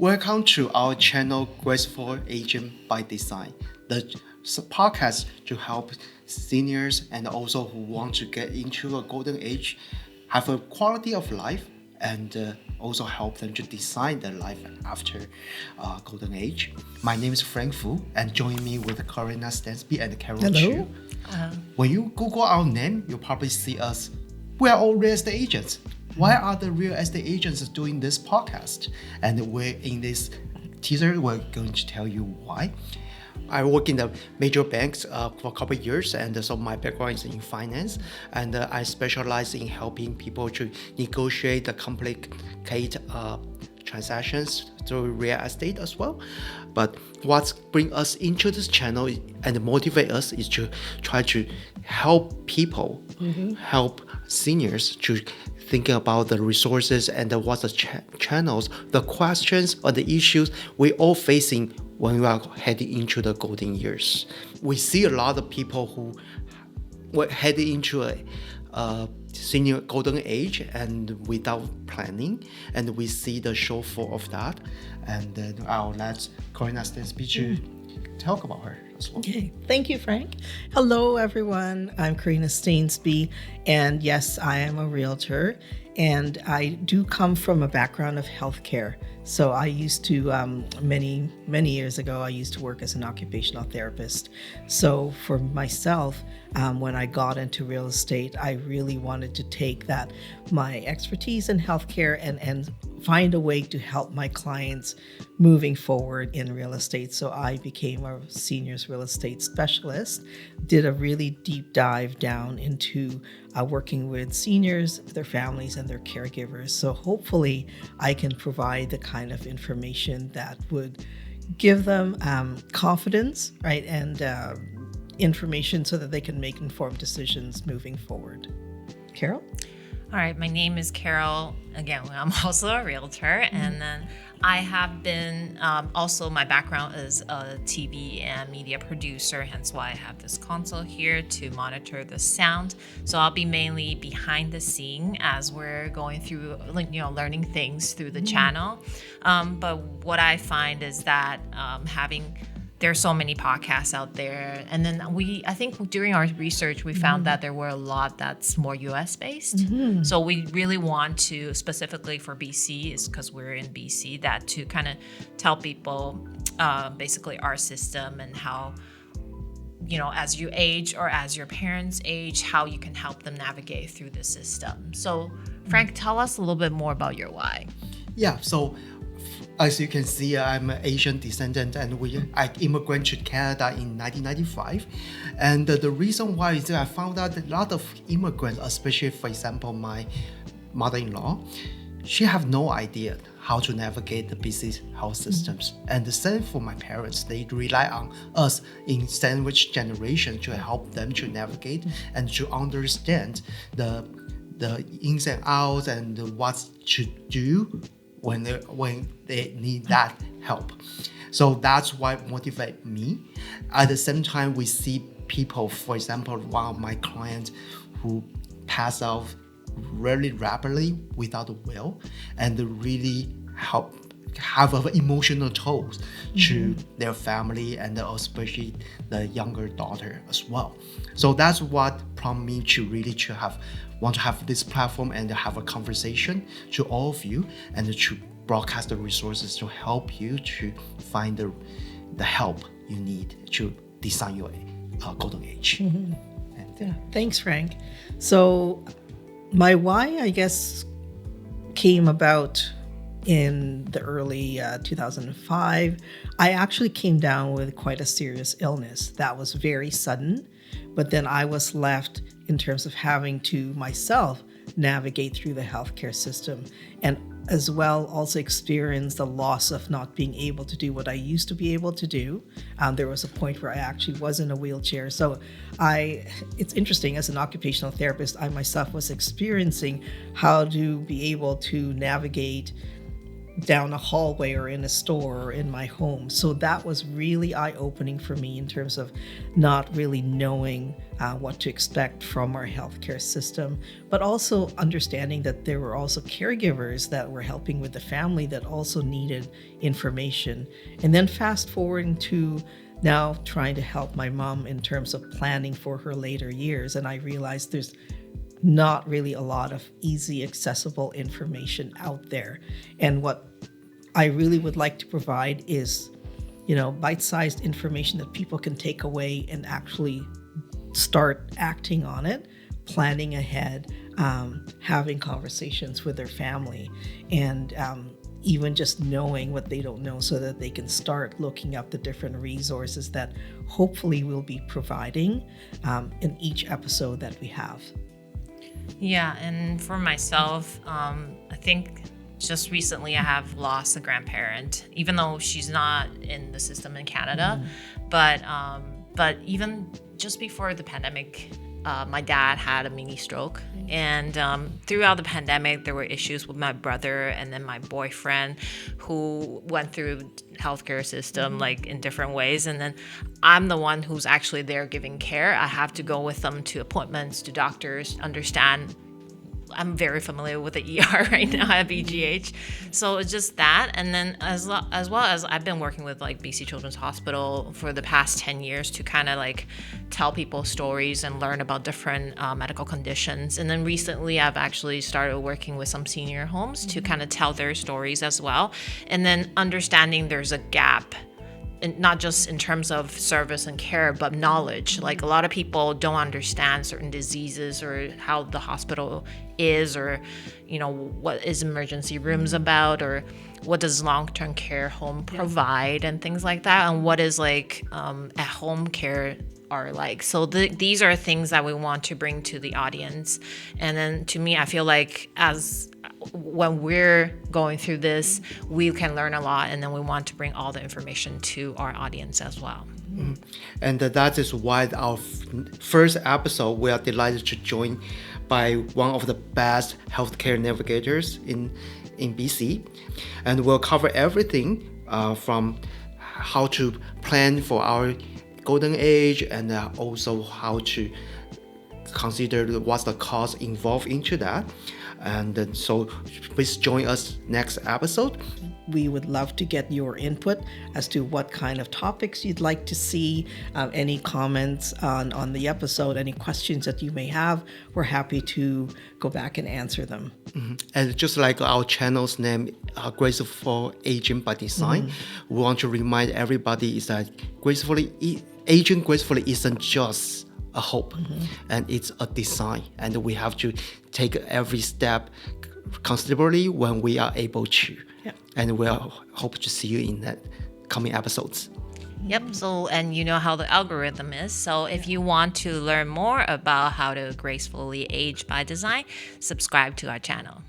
Welcome to our channel, Graceful Aging by Design, the podcast to help seniors and also who want to get into a golden age, have a quality of life, and also help them to design their life after golden age. My name is Frank Fu, and join me with Corina Stansby and Carol Chu. When you Google our name, you'll probably see us. We are all real estate agents. Why are the real estate agents doing this podcast? And we're in this teaser, we're going to tell you why. I work in the major banks for a couple of years, and so my background is in finance, and I specialize in helping people to negotiate the complicated transactions through real estate as well. But what brings us into this channel and motivate us is to try to help people, help seniors to thinking about the resources and what's the channels, the questions or the issues we all facing when we are heading into the golden years. We see a lot of people who were heading into a senior golden age and without planning, and we see the shortfall of that. And then I'll let Corina Stansby to talk about her as well. Okay, thank you, Frank. Hello, everyone. I'm Corina Stansby, and yes, I am a realtor, and I do come from a background of healthcare. So I used to, many years ago, I used to work as an occupational therapist. So for myself, when I got into real estate, I really wanted to take my expertise in healthcare and find a way to help my clients moving forward in real estate. So I became a seniors real estate specialist, did a really deep dive down into working with seniors, their families, and their caregivers. So hopefully I can provide the kind of information that would give them confidence, right, and information so that they can make informed decisions moving forward. Carol? All right, my name is Carol. Again, I'm also a realtor, and then I have been also my background is a TV and media producer, hence why I have this console here to monitor the sound. So I'll be mainly behind the scene as we're going through, learning things through the channel. But what I find is that there's so many podcasts out there. And then I think during our research, we found that there were a lot that's more US based. So we really want to, specifically for BC, is because we're in BC, that to kind of tell people basically our system and how, as you age or as your parents age, how you can help them navigate through the system. So Frank, tell us a little bit more about your why. Yeah, so as you can see, I'm an Asian descendant, and I immigrated to Canada in 1995. And the reason why is that I found out that a lot of immigrants, especially, for example, my mother-in-law, she have no idea how to navigate the busy health systems. And the same for my parents. They rely on us in sandwich generation to help them to navigate and to understand the ins and outs and what to do when they need that help. So that's what motivates me. At the same time, we see people, for example, one of my clients who pass out really rapidly without a will, and really have an emotional toll to their family and especially the younger daughter as well. So that's what prompted me to really want to have this platform and have a conversation to all of you and to broadcast the resources to help you to find the help you need to design your golden age. Yeah, thanks, Frank. So my why, I guess, came about in the early 2005. I actually came down with quite a serious illness that was very sudden, but then I was left in terms of having to myself navigate through the healthcare system, and as well also experience the loss of not being able to do what I used to be able to do. There was a point where I actually was in a wheelchair. So it's interesting, as an occupational therapist, I myself was experiencing how to be able to navigate down a hallway or in a store or in my home. So that was really eye-opening for me in terms of not really knowing what to expect from our healthcare system, but also understanding that there were also caregivers that were helping with the family that also needed information. And then fast forwarding to now trying to help my mom in terms of planning for her later years. And I realized there's not really a lot of easy, accessible information out there. And what I really would like to provide is, bite-sized information that people can take away and actually start acting on it, planning ahead, having conversations with their family, and even just knowing what they don't know so that they can start looking up the different resources that hopefully we'll be providing in each episode that we have. Yeah, and for myself, I think just recently I have lost a grandparent, even though she's not in the system in Canada. But even just before the pandemic, my dad had a mini stroke, and throughout the pandemic, there were issues with my brother and then my boyfriend, who went through healthcare system like in different ways. And then I'm the one who's actually there giving care. I have to go with them to appointments, to doctors, understand. I'm very familiar with the ER right now at BGH. So it's just that. And then as well as I've been working with like BC Children's Hospital for the past 10 years to kind of like tell people stories and learn about different medical conditions. And then recently I've actually started working with some senior homes to kind of tell their stories as well. And then understanding there's a gap, and not just in terms of service and care, but knowledge. Like a lot of people don't understand certain diseases or how the hospital is, or what is emergency rooms about, or what does long-term care home provide, and things like that, and what is like at home care are like. So these are things that we want to bring to the audience. And then to me, I feel like when we're going through this, we can learn a lot, and then we want to bring all the information to our audience as well. And that is why our first episode, we are delighted to join by one of the best healthcare navigators in BC. And we'll cover everything from how to plan for our golden age, and also how to consider what's the cost involved into that. And so please join us next episode. We would love to get your input as to what kind of topics you'd like to see, any comments on the episode, any questions that you may have. We're happy to go back and answer them. And just like our channel's name, Graceful Aging by Design, we want to remind everybody is that aging gracefully isn't just a hope, and it's a design, and we have to take every step considerably when we are able to. And we'll hope to see you in that coming episodes. Yep. So, and you know how the algorithm is. So if you want to learn more about how to gracefully age by design, subscribe to our channel.